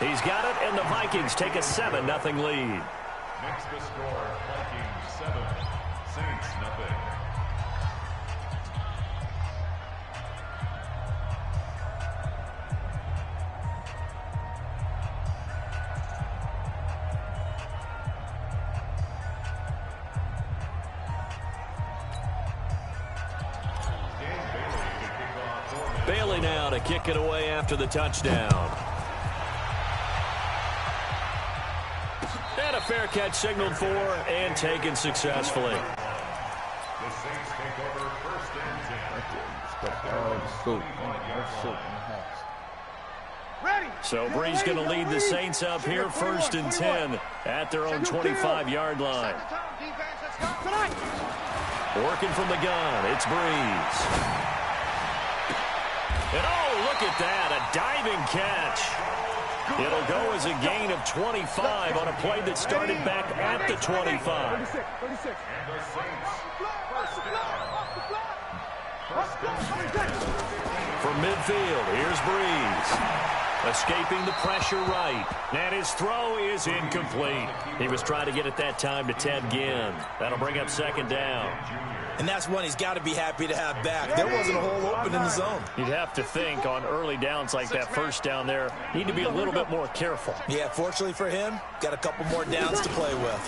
He's got it, and the Vikings take a 7-0 lead. Next the score, Vikings 7, Saints nothing. Bailey now to kick it away after the touchdown. And a fair catch signaled for and taken successfully. The Saints take over first and 10. So Bree's going to lead the Saints up here first and 10 at their own 25-yard line. Working from the gun, it's Breeze. And oh, look at that, a diving catch. It'll go as a gain of 25 on a play that started back at the 25. From midfield, here's Breeze. Escaping the pressure right. And his throw is incomplete. He was trying to get it that time to Ted Ginn. That'll bring up second down. And that's one he's got to be happy to have back. There wasn't a hole open in the zone. You'd have to think on early downs like that first down there, need to be a little bit more careful. Yeah, fortunately for him, got a couple more downs to play with.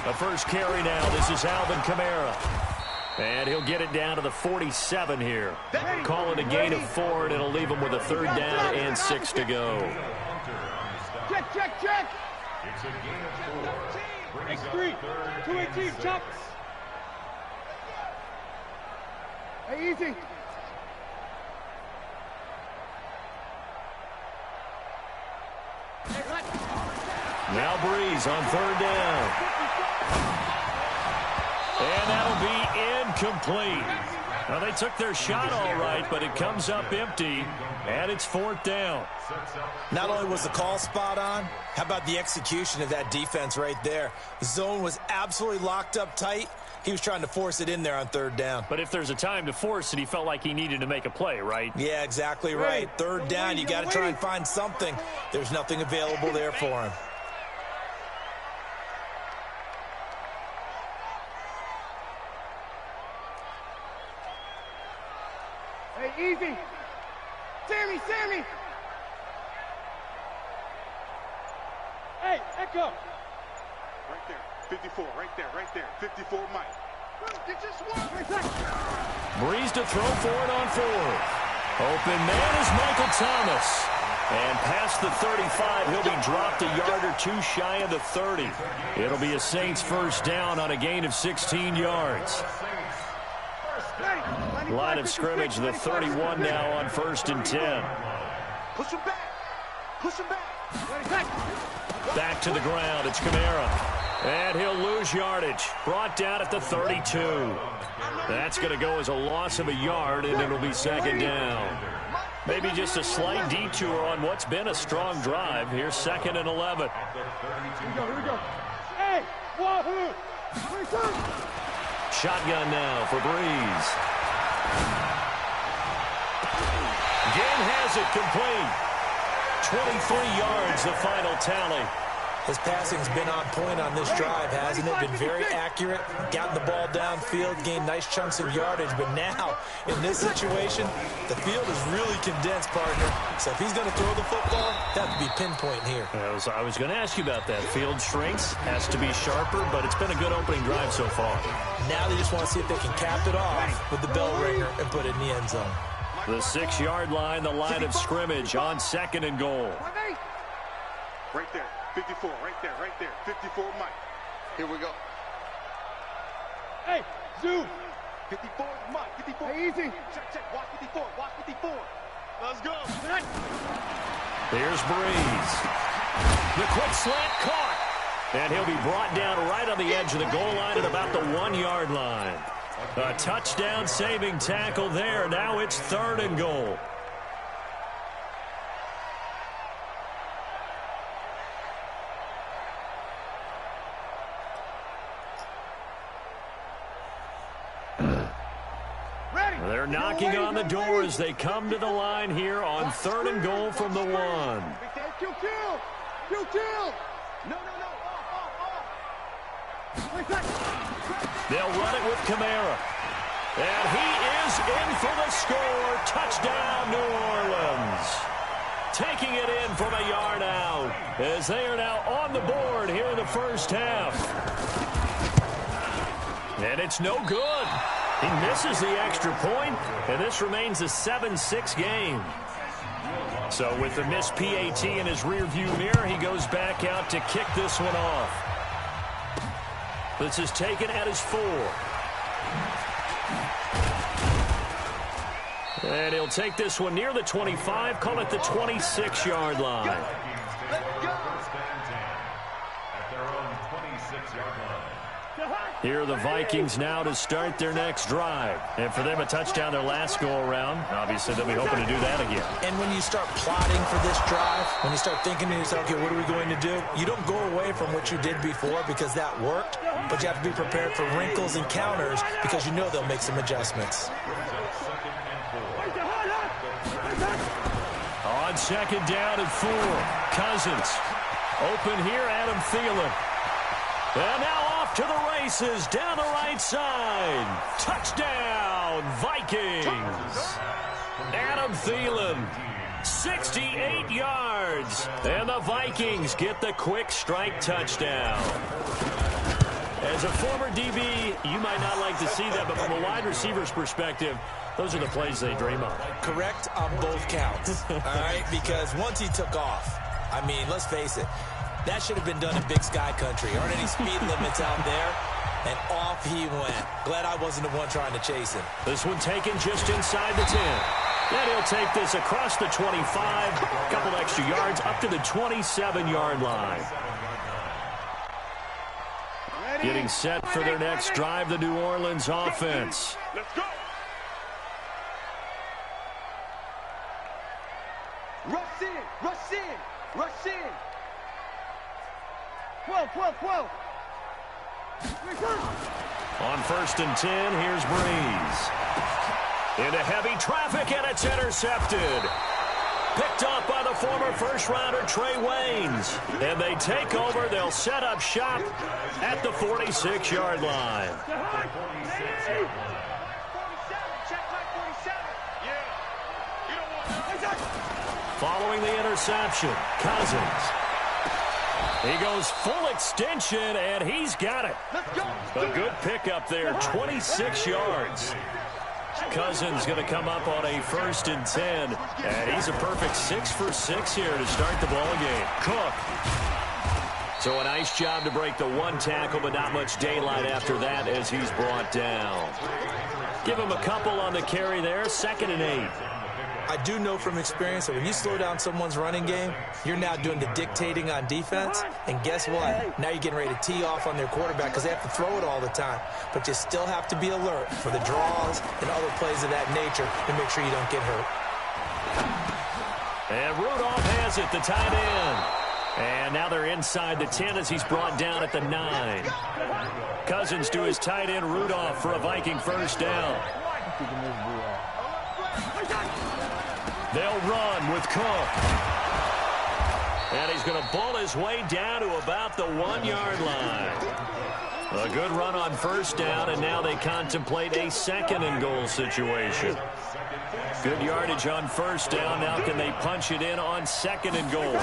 The first carry now, this is Alvin Kamara. And he'll get it down to the 47 here. Call it a gain of 4, and it'll leave him with a third down and 6 to go. Check, check, check. It's a gain of 4. X3, 218, chop. Hey, easy. Now Breeze on third down. And that'll be incomplete. Well, they took their shot all right, but it comes up empty, and it's fourth down. Not only was the call spot on, how about the execution of that defense right there? The zone was absolutely locked up tight. He was trying to force it in there on third down. But if there's a time to force it, he felt like he needed to make a play, right? Yeah, exactly right. Third down, you got to try and find something. There's nothing available there for him. Hey, easy. Sammy. Hey, Echo. Right there. 54, right there. 54, Mike. You just won. Breeze to throw for it on fourth. Open man is Michael Thomas. And past the 35, he'll be dropped a yard or two shy of the 30. It'll be a Saints first down on a gain of 16 yards. Line of scrimmage, the 31 now on first and 10. Push him back. Back to the ground, it's Kamara. And he'll lose yardage. Brought down at the 32. That's going to go as a loss of a yard, and it'll be second down. Maybe just a slight detour on what's been a strong drive. Here's second and 11. Here we go. Hey, wahoo! Shotgun now for Breeze. Ginn has it complete. 23 yards, the final tally. His passing's been on point on this drive, hasn't it? Been very accurate, gotten the ball downfield, gained nice chunks of yardage. But now, in this situation, the field is really condensed, partner. So if he's going to throw the football, that would be pinpoint here. I was going to ask you about that. Field strength has to be sharper, but it's been a good opening drive so far. Now they just want to see if they can cap it off with the bell ringer and put it in the end zone. The 6-yard line, the line of scrimmage on second and goal. Right there. 54, right there. 54, Mike. Here we go. Hey, zoom. 54, Mike. 54. Hey, easy. Check. Watch 54. Let's go. Here's Breeze. The quick slant caught. And he'll be brought down right on the edge of the goal line at about the 1-yard line. A touchdown saving tackle there. Now it's third and goal. They're knocking on the door as they come to the line here on third and goal from the 1. Chill. No. They'll run it with Kamara. And he is in for the score. Touchdown, New Orleans. Taking it in from a yard out as they are now on the board here in the first half. And it's no good. He misses the extra point, and this remains a 7-6 game. So with the missed PAT in his rearview mirror, he goes back out to kick this one off. This is taken at his 4. And he'll take this one near the 25, call it the 26-yard line. At their own 26-yard line. Here are the Vikings now to start their next drive. And for them, a touchdown their last go-around. Obviously, they'll be hoping to do that again. And when you start plotting for this drive, when you start thinking to yourself, okay, what are we going to do? You don't go away from what you did before because that worked, but you have to be prepared for wrinkles and counters because you know they'll make some adjustments. On second down and 4, Cousins. Open here, Adam Thielen. And now off to the races, down the right side. Touchdown, Vikings. Adam Thielen, 68 yards. And the Vikings get the quick strike touchdown. As a former DB, you might not like to see that, but from a wide receiver's perspective, those are the plays they dream of. Correct on both counts, all right? Because once he took off, I mean, let's face it, that should have been done in Big Sky Country. Aren't any speed limits out there? And off he went. Glad I wasn't the one trying to chase him. This one taken just inside the 10. Then he'll take this across the 25, a couple extra yards up to the 27-yard line. Getting set for their next drive, the New Orleans offense. Let's go. Rush in. 12. On 1st and 10, here's Breeze. Into heavy traffic, and it's intercepted. Picked off by the former first-rounder Trey Waynes. And they take over. They'll set up shop at the 46-yard line. 47. Check like 47. Following the interception, Cousins. He goes full extension, and he's got it. A good pickup there, 26 yards. Cousins going to come up on a 1st and 10, and he's a perfect 6 for 6 here to start the ball game. Cook. So a nice job to break the 1 tackle, but not much daylight after that as he's brought down. Give him a couple on the carry there, 2nd and 8. I do know from experience that when you slow down someone's running game, you're now doing the dictating on defense. And guess what? Now you're getting ready to tee off on their quarterback because they have to throw it all the time. But you still have to be alert for the draws and other plays of that nature to make sure you don't get hurt. And Rudolph has it, the tight end. And now they're inside the 10 as he's brought down at the 9. Cousins to his tight end, Rudolph, for a Viking first down. They'll run with Cook. And he's going to bull his way down to about the 1-yard line. A good run on first down, and now they contemplate a 2nd and goal situation. Good yardage on first down. Now can they punch it in on 2nd and goal?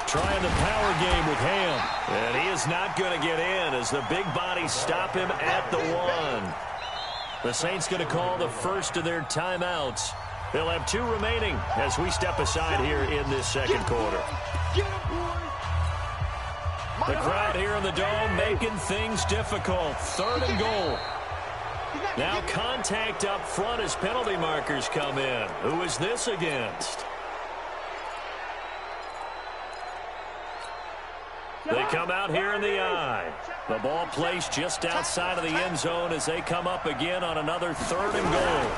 Trying the power game with Ham. And he is not going to get in as the big bodies stop him at the 1. The Saints going to call the first of their timeouts. They'll have 2 remaining as we step aside here in this 2nd quarter. The crowd here in the Dome making things difficult. 3rd and goal. Now contact up front as penalty markers come in. Who is this against? They come out here in the eye. The ball placed just outside of the end zone as they come up again on another 3rd and goal.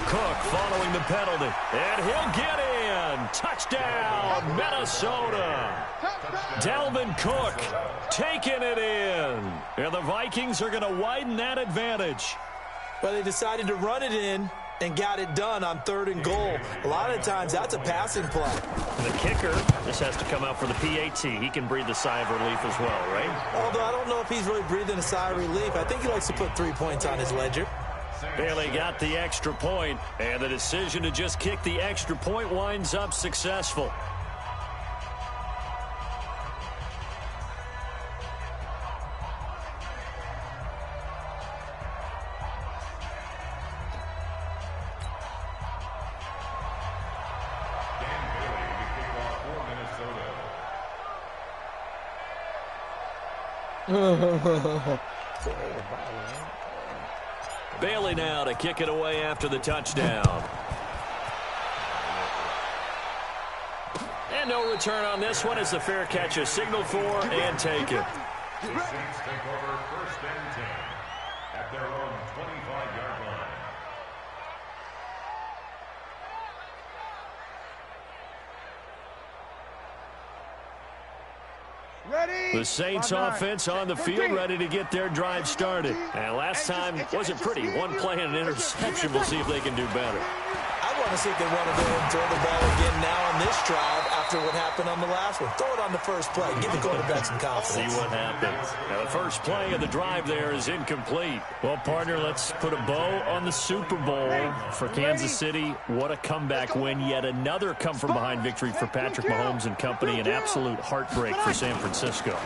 Cook following the penalty, and he'll get in. Touchdown, Minnesota. Dalvin Cook taking it in. And the Vikings are going to widen that advantage. Well, they decided to run it in and got it done on 3rd and goal. A lot of times, that's a passing play. The kicker just has to come out for the PAT. He can breathe a sigh of relief as well, right? Although I don't know if he's really breathing a sigh of relief. I think he likes to put 3 points on his ledger. Bailey got the extra point, and the decision to just kick the extra point winds up successful. Bailey now to kick it away after the touchdown. And no return on this one as the fair catch is signaled for and taken. The Saints take over 1st and 10 at their own 25-yard line. The Saints offense on the field, ready to get their drive started. And last time wasn't pretty. One play and an interception. We'll see if they can do better. I want to see if they want to go and throw the ball again now on this drive after what happened on the last one. Throw it on the first play. Give the quarterback some confidence. See what happens. Now, the first play of the drive there is incomplete. Well, partner, let's put a bow on the Super Bowl for Kansas City. What a comeback win. Yet another come-from-behind victory for Patrick Mahomes and company. An absolute heartbreak for San Francisco.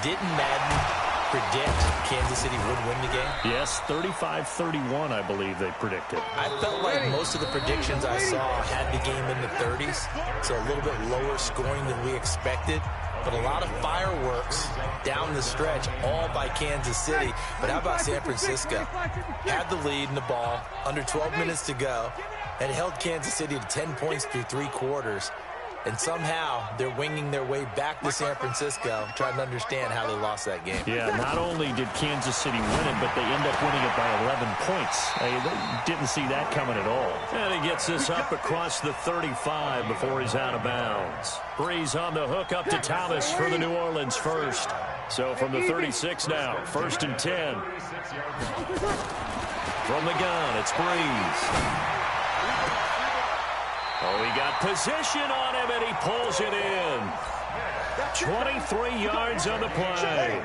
Didn't Madden predict Kansas City would win the game? Yes, 35-31, I believe they predicted. I felt like most of the predictions I saw had the game in the 30s, so a little bit lower scoring than we expected. But a lot of fireworks down the stretch, all by Kansas City. But how about San Francisco? Had the lead in the ball, under 12 minutes to go, and held Kansas City to 10 points through 3 quarters. And somehow they're winging their way back to San Francisco, trying to understand how they lost that game. Yeah, not only did Kansas City win it, but they end up winning it by 11 points. They didn't see that coming at all. And he gets this up across the 35 before he's out of bounds. Breeze on the hook up to Thomas for the New Orleans first. So from the 36 now, 1st and 10. From the gun, it's Breeze. Oh, he got position on him, and he pulls it in. 23 yards on the play.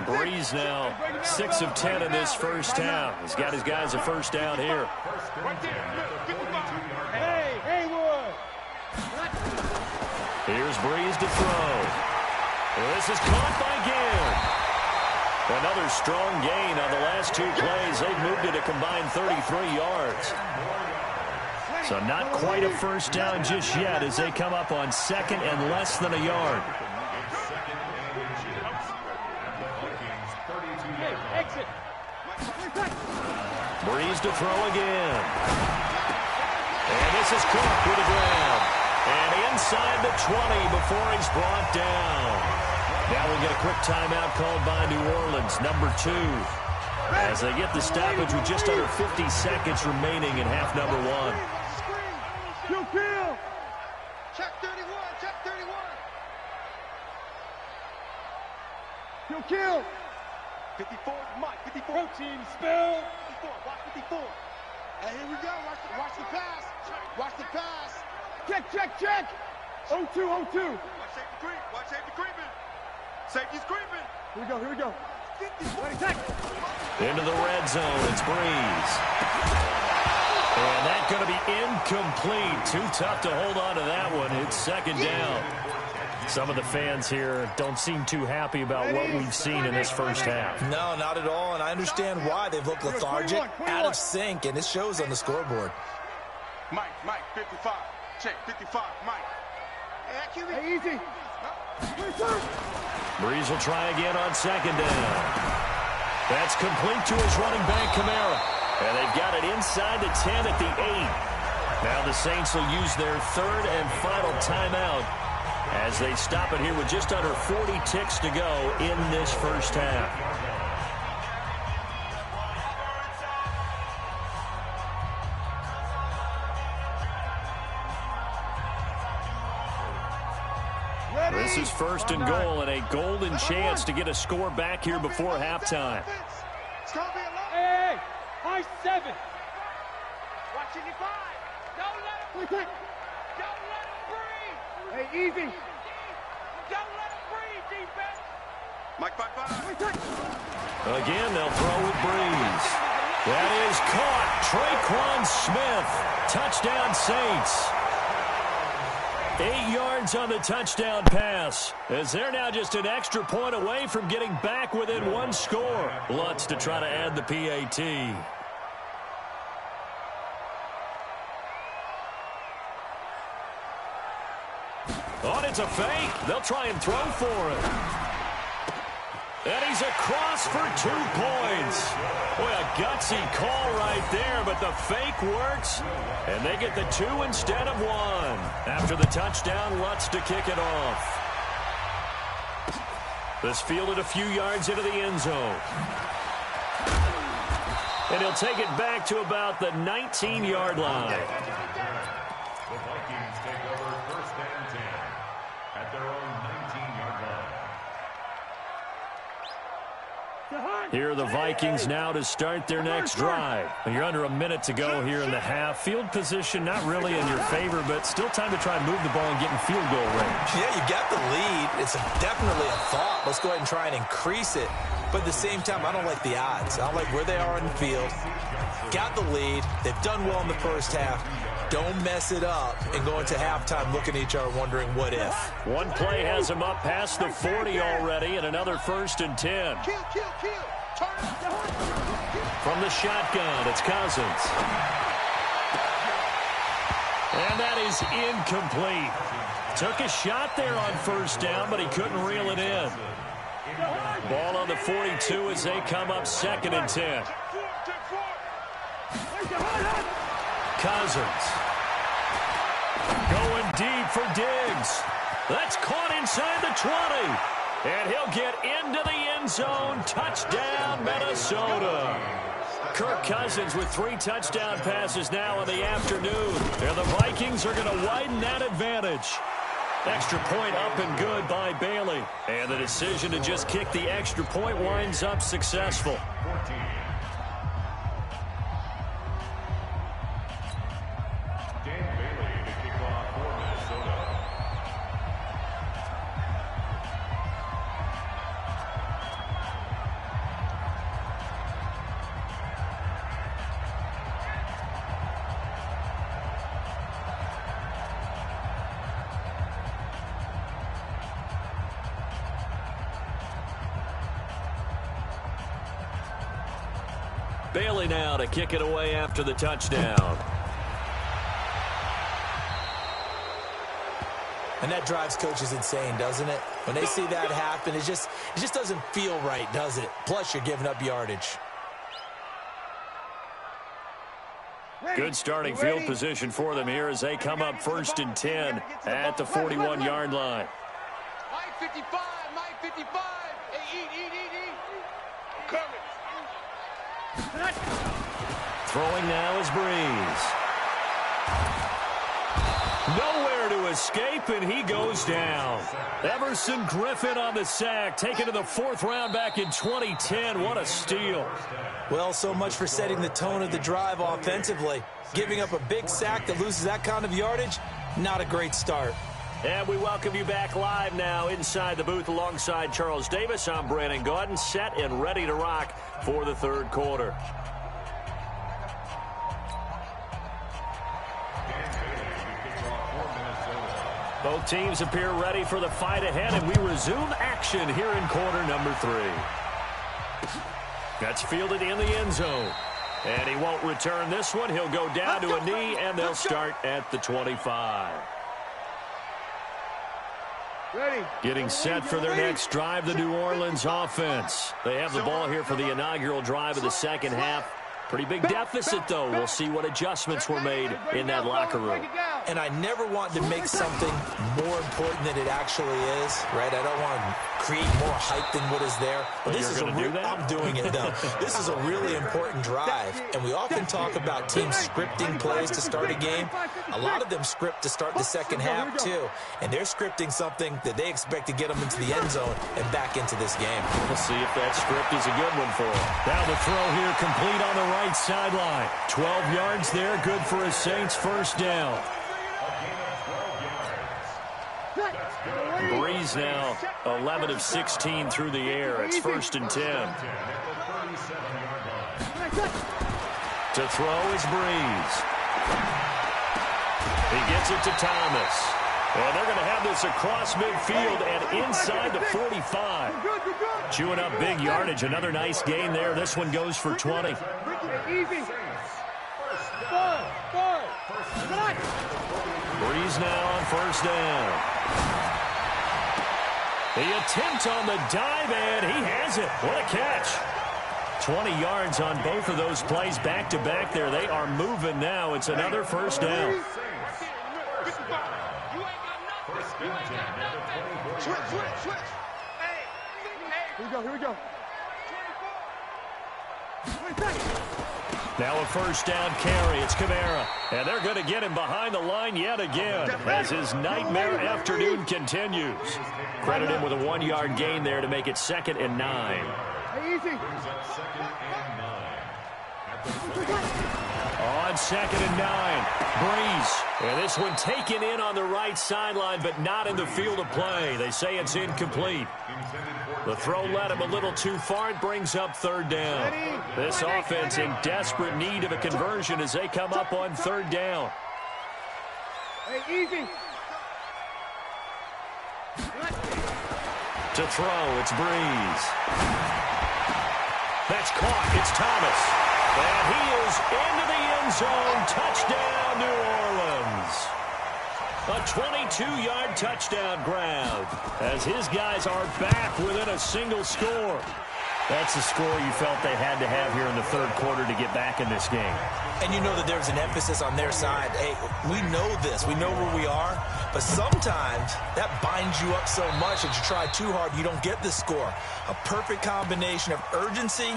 Breeze now 6 of 10 in this first half. He's got his guys a first down here. Here's Breeze to throw. This is caught by Gibb. Another strong gain on the last 2 plays. They've moved it a combined 33 yards. So not quite a first down just yet as they come up on 2nd and less than a yard. Breeze to throw again. And this is Cook with the grab. And inside the 20 before he's brought down. Now we get a quick timeout called by New Orleans, number 2. As they get the stoppage with just under 50 seconds remaining in half number 1. Check 31, check 31. Kill. 54, Mike, 54. Protein spill. 54, watch 54. And here we go, watch the pass. Watch the pass. Check. 0-2. Watch safety creep, watch safety creeping. Safety's creeping. Here we go. 50. Into the red zone, it's Breeze. And that's going to be incomplete. Too tough to hold on to that one. It's 2nd down. Some of the fans here don't seem too happy about what we've seen in this first half. No, not at all, and I understand why. They've looked lethargic, out of sync, and it shows on the scoreboard. Mike, 55. Check, 55, Mike. Hey, easy. Breeze will try again on 2nd down. That's complete to his running back, Kamara. And they've got it inside the 10 at the 8. Now the Saints will use their 3rd and final timeout as they stop it here with just under 40 ticks to go in this first half. This is 1st and goal and a golden chance to get a score back here before halftime. Hey, high 7. Don't let him breathe. Hey, easy. Don't let him breathe, defense. Mike, bye. Again, they'll throw with Breeze. That is caught. Traquan Smith. Touchdown, Saints. 8 yards on the touchdown pass, as they're now just an extra point away from getting back within 1 score. Lutz to try to add the PAT. Oh, it's a fake. They'll try and throw for it. And he's across for 2 points. Boy, a gutsy call right there, but the fake works, and they get the 2 instead of 1. After the touchdown, Lutz to kick it off. This fielded a few yards into the end zone. And he'll take it back to about the 19-yard line. The Vikings take over 1st and 10 at their own 19-yard line. Here are the Vikings now to start their next drive. You're under a minute to go here in the half. Field position not really in your favor, but still time to try and move the ball and get in field goal range. Yeah, you got the lead. It's definitely a thought. Let's go ahead and try and increase it. But at the same time, I don't like the odds. I don't like where they are on the field. Got the lead. They've done well in the first half. Don't mess it up and go into halftime looking at each other wondering what if. One play has him up past the 40 already, and another 1st and 10. From the shotgun, it's Cousins. And that is incomplete. Took a shot there on 1st down, but he couldn't reel it in. Ball on the 42 as they come up 2nd and 10. Cousins. Going deep for Diggs. That's caught inside the 20. And he'll get into the end zone. Touchdown, Minnesota. Kirk Cousins with 3 touchdown passes now in the afternoon. And the Vikings are going to widen that advantage. Extra point up and good by Bailey. And the decision to just kick the extra point winds up successful. Bailey now to kick it away after the touchdown. And that drives coaches insane, doesn't it? When they see that happen, it just doesn't feel right, does it? Plus, you're giving up yardage. Good starting field position for them here as they come up 1st and 10 at the 41-yard line. Mike 55, Mike 55. Hey, eat. Cover. Throwing now is Breeze. Nowhere to escape, and he goes down. Everson Griffin on the sack, taken to the 4th round back in 2010. What a steal. Well, so much for setting the tone of the drive offensively. Giving up a big sack that loses that kind of yardage, not a great start. And we welcome you back live now inside the booth alongside Charles Davis. I'm Brandon Gaudin, set and ready to rock for the 3rd quarter. Both teams appear ready for the fight ahead, and we resume action here in quarter number 3. That's fielded in the end zone. And he won't return this one. He'll go down to a knee, and they'll start at the 25. Getting set for their next drive, the New Orleans offense. They have the ball here for the inaugural drive of the 2nd half. Pretty big deficit, though. We'll see what adjustments were made in that locker room. And I never want to make something more important than it actually is, right? I don't want to create more hype than what is there. But this is I'm doing it, though. This is a really important drive, and we often talk about teams scripting plays to start a game. A lot of them script to start the second half, too, and they're scripting something that they expect to get them into the end zone and back into this game. We'll see if that script is a good one for them. Now the throw here complete on the right sideline. 12 yards there, good for a Saints first down. Breeze now 11 of 16 through the air. It's 1st and 10. To throw is Breeze. He gets it to Thomas. And they're going to have this across midfield and inside the 45. Chewing up big yardage. Another nice gain there. This one goes for 20. Breeze now on first down. The attempt on the dive, and he has it. What a catch. 20 yards on both of those plays back-to-back there. They are moving now. It's another first down. Switch. Here we go. Now a first down carry. It's Kamara. And they're going to get him behind the line yet again as his nightmare afternoon continues. Credit him with a 1-yard gain there to make it 2nd and 9. Easy. On 2nd and 9, Breeze. And this one taken in on the right sideline, but not in the field of play. They say it's incomplete. The throw led him a little too far. It brings up 3rd down. This offense in desperate need of a conversion as they come up on 3rd down. Hey, easy. To throw, it's Breeze. That's caught. It's Thomas. And he is into the end zone. Touchdown, New Orleans. A 22-yard touchdown grab as his guys are back within a single score. That's the score you felt they had to have here in the 3rd quarter to get back in this game. And you know that there's an emphasis on their side. Hey, we know this. We know where we are. But sometimes that binds you up so much that you try too hard, you don't get the score. A perfect combination of urgency,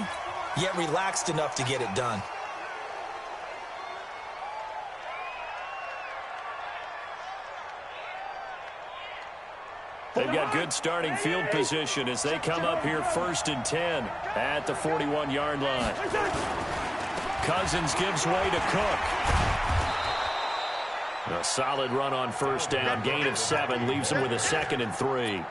yet relaxed enough to get it done. They've got good starting field position as they come up here 1st and 10 at the 41-yard line. Cousins gives way to Cook. A solid run on first down. Gain of 7 leaves them with a 2nd and 3.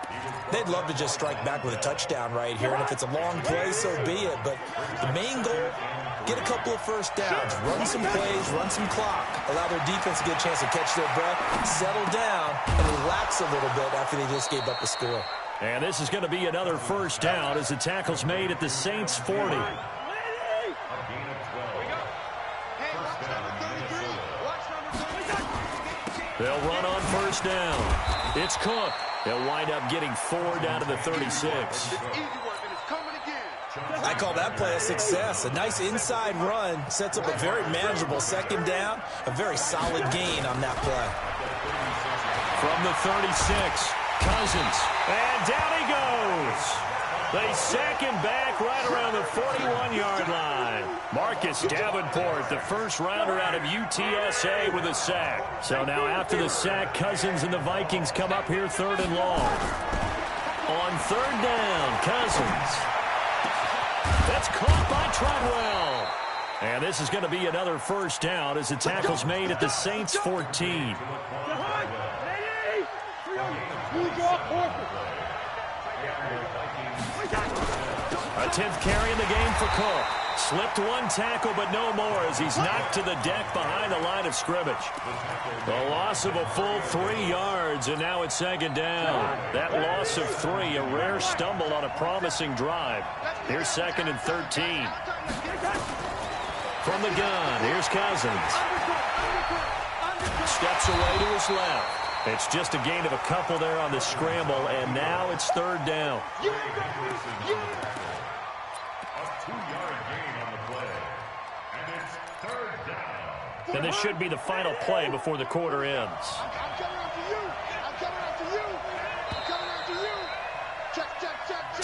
They'd love to just strike back with a touchdown right here, and if it's a long play, so be it. But the main goal, get a couple of first downs, run some plays, run some clock, allow their defense to get a chance to catch their breath, settle down, and relax a little bit after they just gave up the score. And this is going to be another first down as the tackle's made at the Saints' 40. They'll run on first down. It's Cook. They'll wind up getting 4 down to the 36. I call that play a success. A nice inside run sets up a very manageable 2nd down. A very solid gain on that play. From the 36, Cousins. And down he goes. They sack him back right around the 41-yard line. Marcus Davenport, the first rounder out of UTSA with a sack. So now after the sack, Cousins and the Vikings come up here 3rd and long. On 3rd down, Cousins. That's caught by Treadwell. And this is going to be another first down as the tackle's made at the Saints' 14. A 10th carry in the game for Cook. Slipped 1 tackle, but no more as he's knocked to the deck behind the line of scrimmage. The loss of a full 3 yards, and now it's 2nd down. That loss of 3, a rare stumble on a promising drive. Here's 2nd and 13. From the gun, here's Cousins. Steps away to his left. It's just a gain of a couple there on the scramble, and now it's 3rd down. And this should be the final play before the quarter ends. I'm coming after you. I'm coming after you. I'm coming after you. Check.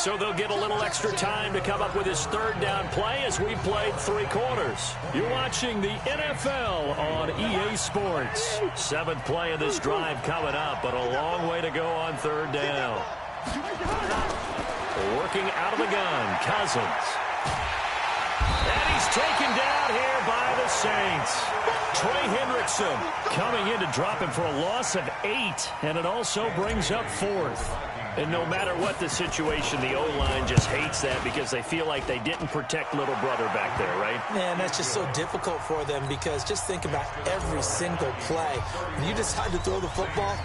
So they'll get a little extra time to come up with his third down play as we've played 3 quarters. You're watching the NFL on EA Sports. 7th play of this drive coming up, but a long way to go on third down. Working out of the gun, Cousins. And he's taken down here by the Saints. Trey Hendrickson coming in to drop him for a loss of 8, and it also brings up 4th. And no matter what the situation, the O-line just hates that because they feel like they didn't protect little brother back there, right? Man, that's just so difficult for them because just think about every single play. When you decide to throw the football,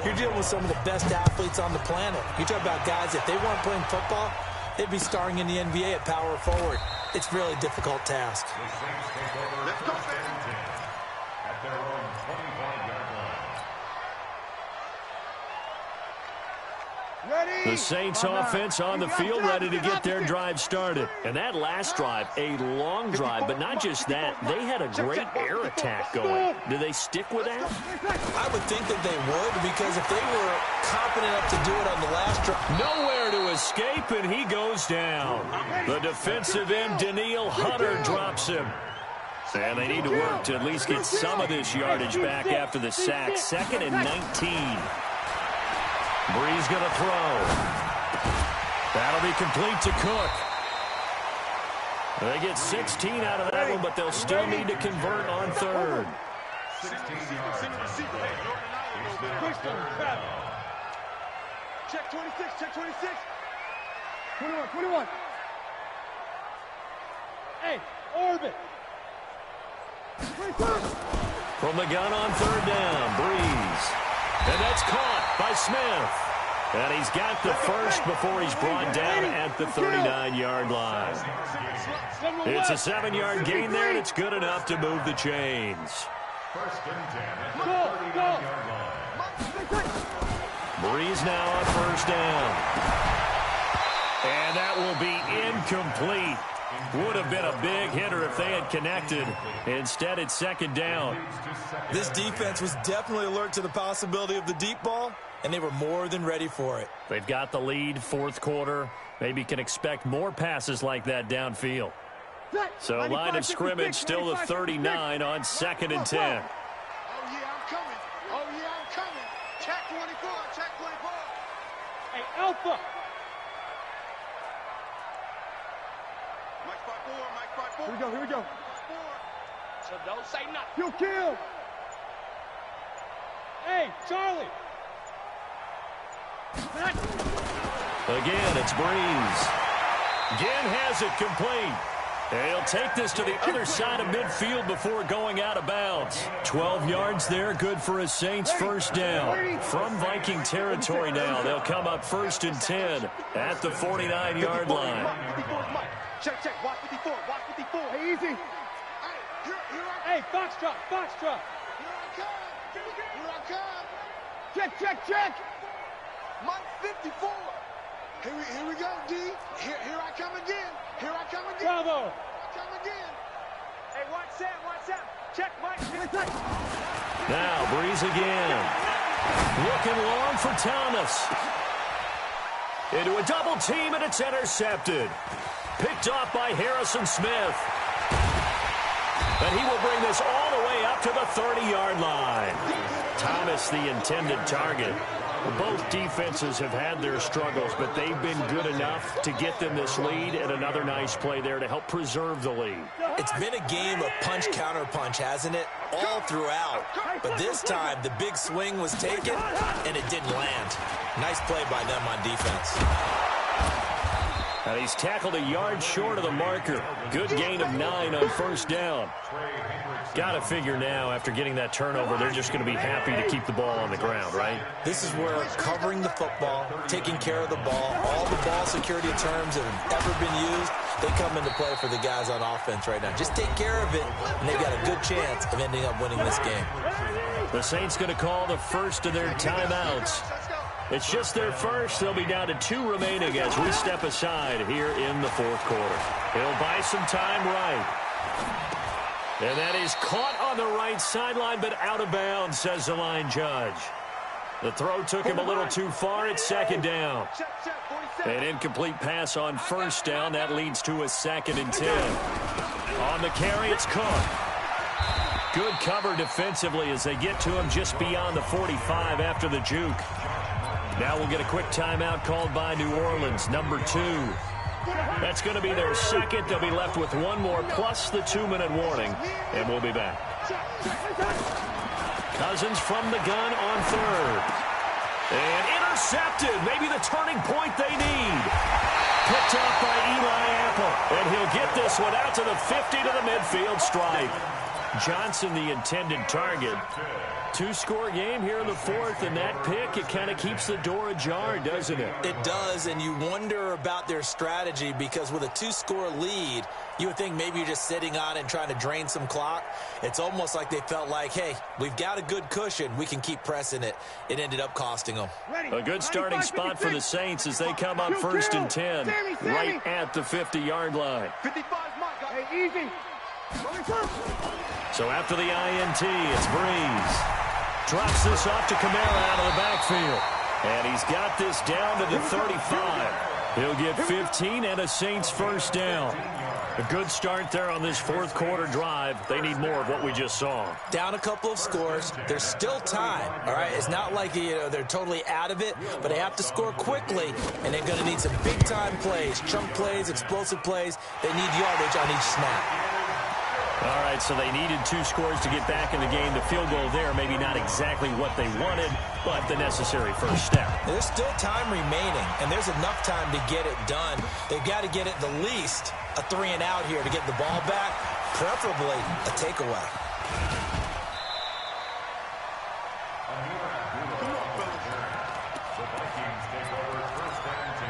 you're dealing with some of the best athletes on the planet. You talk about guys, if they weren't playing football, they'd be starring in the NBA at power forward. It's a really difficult task. Let's go, at their own 25-yard line. The Saints offense on the field ready to get their drive started. And that last drive, a long drive, but not just that. They had a great air attack going. Do they stick with that? I would think that they would because if they were confident enough to do it on the last drive. Nowhere to escape, and he goes down. The defensive end, Danielle Hunter, drops him. And they need to work to at least get some of this yardage back after the sack. 2nd and 19. Breeze going to throw. That'll be complete to Cook. They get 16 out of that one, but they'll still need to convert on 3rd. 16 yards. Check 26, check 26. 21, 21. Hey, orbit. 26. From the gun on 3rd down, Breeze. And that's caught by Smith. And he's got the first before he's brought down at the 39-yard line. It's a 7-yard gain there, and it's good enough to move the chains. 1st and 10 at the 39-yard line. Breeze now on 1st down. And that will be incomplete. Would have been a big hitter if they had connected. Instead, it's 2nd down. This defense was definitely alert to the possibility of the deep ball, and they were more than ready for it. They've got the lead, 4th quarter. Maybe can expect more passes like that downfield. So line of scrimmage still the 39 on 2nd and 10. Oh, yeah, I'm coming. Oh, yeah, I'm coming. Check 24, check 24. Hey, Alpha. Mike by 4, Mike by 4. Here we go, here we go. So don't say nothing. You kill. Hey, Charlie. Again, it's Breeze. Again has it complete. And he'll take this to the other side of midfield before going out of bounds. 12 yards there, good for a Saints 1st down. From Viking territory now, they'll come up 1st and 10 at the 49-yard line. Check, check. Watch 54, watch 54. Hey, easy. Hey, Foxtrot, Foxtrot. Here I come. Check, check, check. Mike 54. Here we go, D. Here I come again. Here I come again. Bravo. I come again. Hey, watch Sam. Check, Mike. Now, Breeze again. Looking long for Thomas. Into a double team, and it's intercepted. Picked off by Harrison Smith. And he will bring this all the way up to the 30-yard line. Thomas, the intended target. Both defenses have had their struggles, but they've been good enough to get them this lead, and another nice play there to help preserve the lead. It's been a game of punch-counter-punch, hasn't it? All throughout. But this time, the big swing was taken, and it didn't land. Nice play by them on defense. And he's tackled a yard short of the marker. Good gain of 9 on 1st down. Got to figure now, after getting that turnover, they're just going to be happy to keep the ball on the ground, right? This is where covering the football, taking care of the ball, all the ball security terms that have ever been used, they come into play for the guys on offense right now. Just take care of it, and they've got a good chance of ending up winning this game. The Saints going to call the first of their timeouts. It's just their first. They'll be down to 2 remaining as we step aside here in the 4th quarter. He'll buy some time right. And that is caught on the right sideline, but out of bounds, says the line judge. The throw took him a little too far. It's second down. Check, 47. An incomplete pass on first down. That leads to a 2nd and 10. On the carry, it's Cook. Good cover defensively as they get to him just beyond the 45 after the juke. Now we'll get a quick timeout called by New Orleans, number 2. That's going to be their second. They'll be left with one more plus the 2-minute warning, and we'll be back. Cousins from the gun on third. And intercepted. Maybe the turning point they need. Picked off by Eli Apple. And he'll get this one out to the 50 to the midfield stripe. Johnson, the intended target. 2-score game here in the 4th, and that pick, it kind of keeps the door ajar, doesn't it? It does, and you wonder about their strategy because with a 2-score lead, you would think maybe you're just sitting on it and trying to drain some clock. It's almost like they felt like, hey, we've got a good cushion. We can keep pressing it. It ended up costing them. A good starting spot for the Saints as they come up 1st and 10, right at the 50-yard line. 55's my guy. Hey, easy. So after the INT, it's Breeze. Drops this off to Kamara out of the backfield. And he's got this down to the 35. He'll get 15 and a Saints first down. A good start there on this 4th quarter drive. They need more of what we just saw. Down a couple of scores. There's still time, all right? It's not like, they're totally out of it, but they have to score quickly, and they're going to need some big-time plays, chunk plays, explosive plays. They need yardage on each snap. All right, so they needed 2 scores to get back in the game. The field goal there, maybe not exactly what they wanted, but the necessary first step. There's still time remaining, and there's enough time to get it done. They've got to get it the least a 3-and-out here to get the ball back, preferably a takeaway. The Vikings take over 1st and 10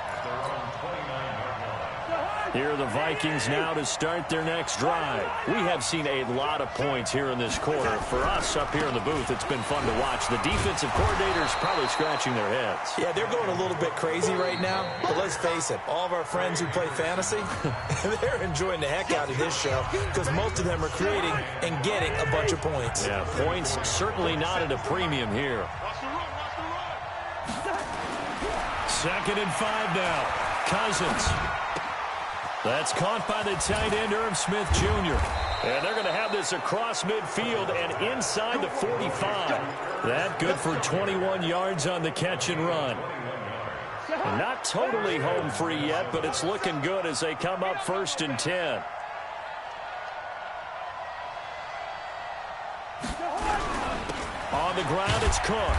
at their own 29-yard line. Here are the Vikings now to start their next drive. We have seen a lot of points here in this quarter. For us up here in the booth, it's been fun to watch. The defensive coordinators probably scratching their heads. Yeah, they're going a little bit crazy right now, but let's face it, all of our friends who play fantasy, they're enjoying the heck out of this show because most of them are creating and getting a bunch of points. Yeah, points certainly not at a premium here. 2nd and 5 now. Cousins. That's caught by the tight end, Irv Smith Jr. And they're going to have this across midfield and inside the 45. That good for 21 yards on the catch and run. And not totally home free yet, but it's looking good as they come up 1st and 10. On the ground, it's Cook.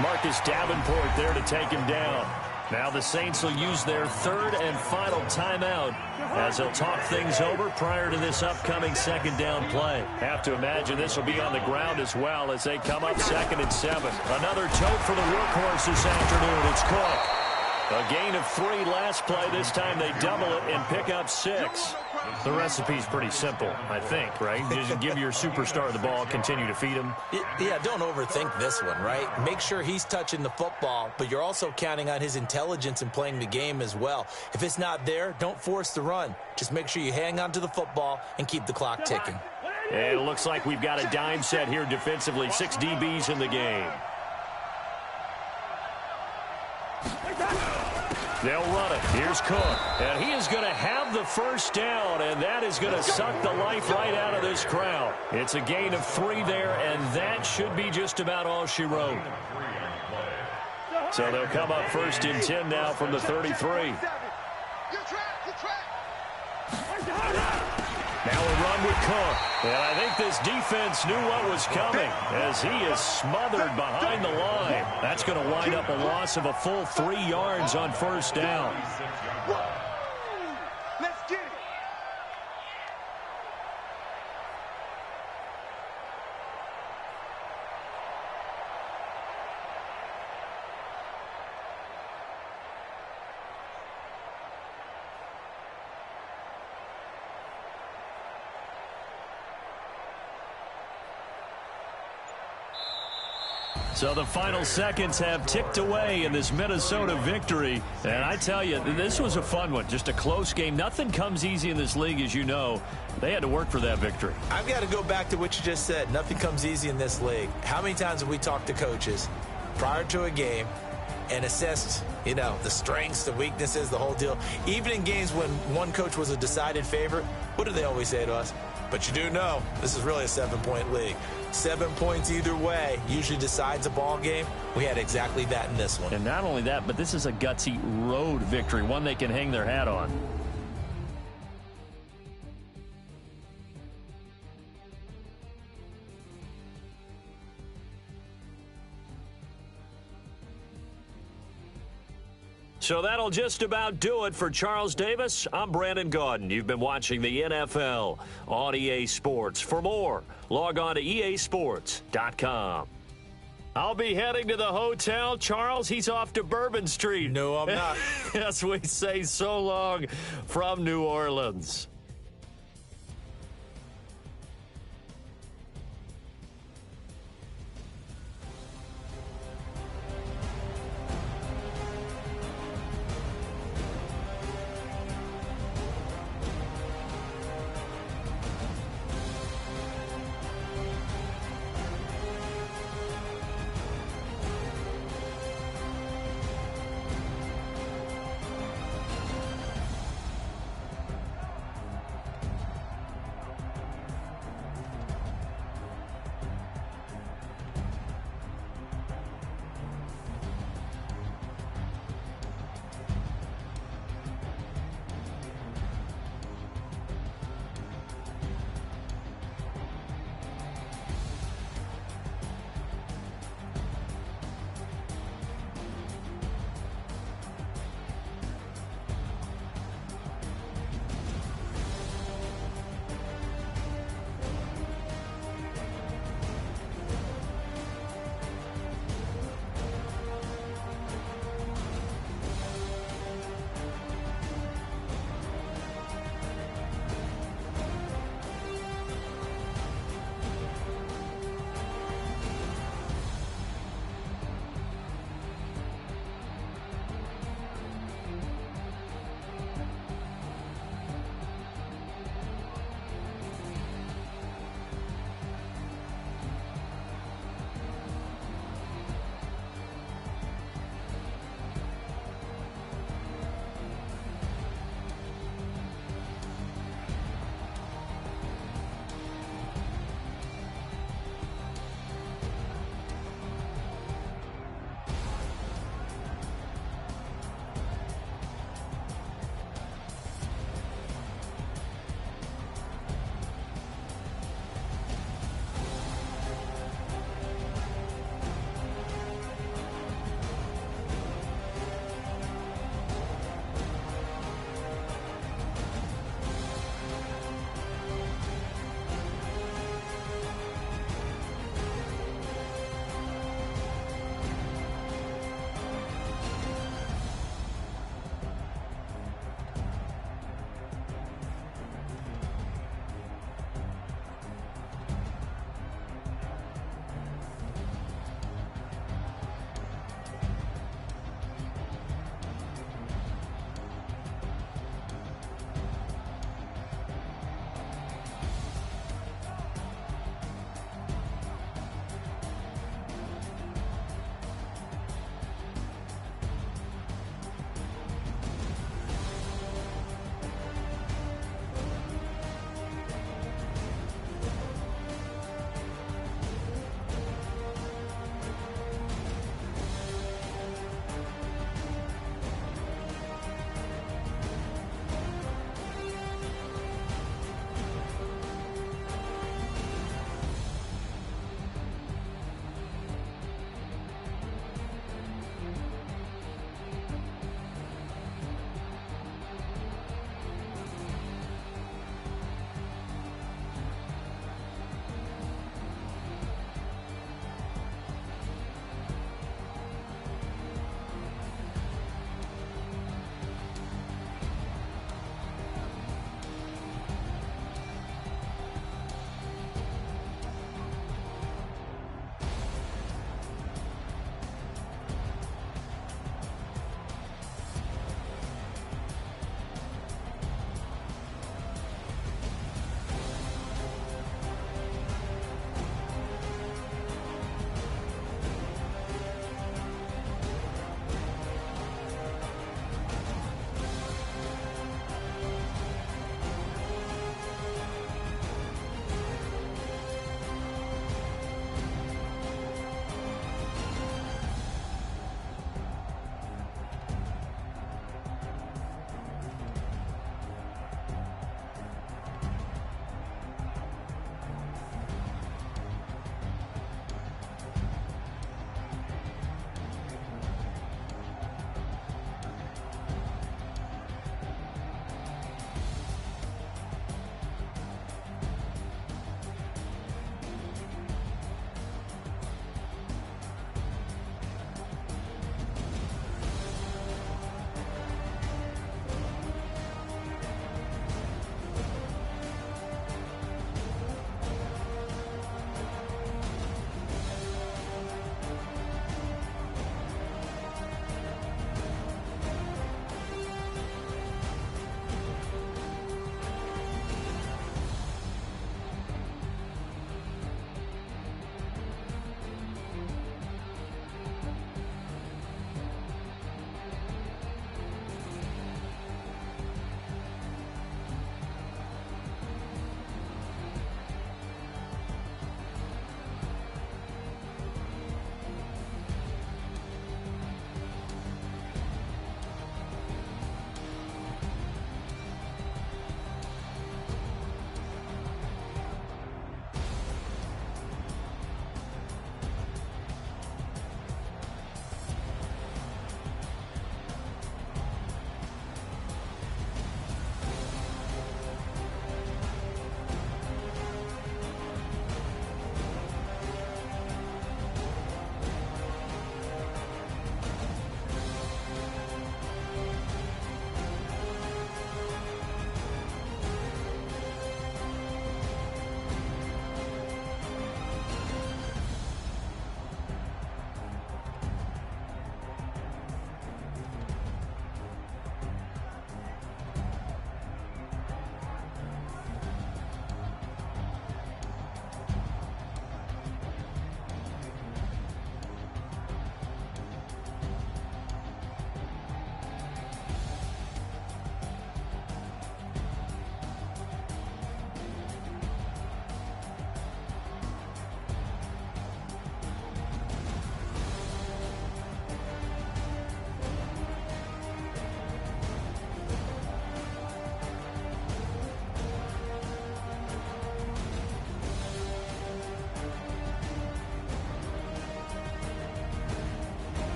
Marcus Davenport there to take him down. Now the Saints will use their 3rd and final timeout as they'll talk things over prior to this upcoming 2nd down play. Have to imagine this will be on the ground as well as they come up 2nd and 7. Another tote for the workhorse this afternoon. It's Cook. A gain of 3 last play. This time they double it and pick up 6. The recipe's pretty simple, I think, right? Just give your superstar the ball, continue to feed him. Yeah, don't overthink this one, right? Make sure he's touching the football, but you're also counting on his intelligence in playing the game as well. If it's not there, don't force the run. Just make sure you hang on to the football and keep the clock ticking. And it looks like we've got a dime set here defensively. 6 DBs in the game. They'll run it. Here's Cook. And he is going to have the first down, and that is going to suck the life right out of this crowd. It's a gain of 3 there, and that should be just about all she wrote. So they'll come up 1st and 10 now from the 33. Now a run with Cook. And I think this defense knew what was coming as he is smothered behind the line. That's going to wind up a loss of a full 3 yards on 1st down. Let's get it. So the final seconds have ticked away in this Minnesota victory. And I tell you, this was a fun one. Just a close game. Nothing comes easy in this league, as you know. They had to work for that victory. I've got to go back to what you just said. Nothing comes easy in this league. How many times have we talked to coaches prior to a game and assessed, the strengths, the weaknesses, the whole deal? Even in games when one coach was a decided favorite, what do they always say to us? But you do know this is really a 7-point league. 7 points either way usually decides a ball game. We had exactly that in this one. And not only that, but this is a gutsy road victory, one they can hang their hat on. So that'll just about do it for Charles Davis. I'm Brandon Gaudin. You've been watching the NFL on EA Sports. For more, log on to easports.com. I'll be heading to the hotel. Charles, he's off to Bourbon Street. No, I'm not. Yes, we say so long from New Orleans.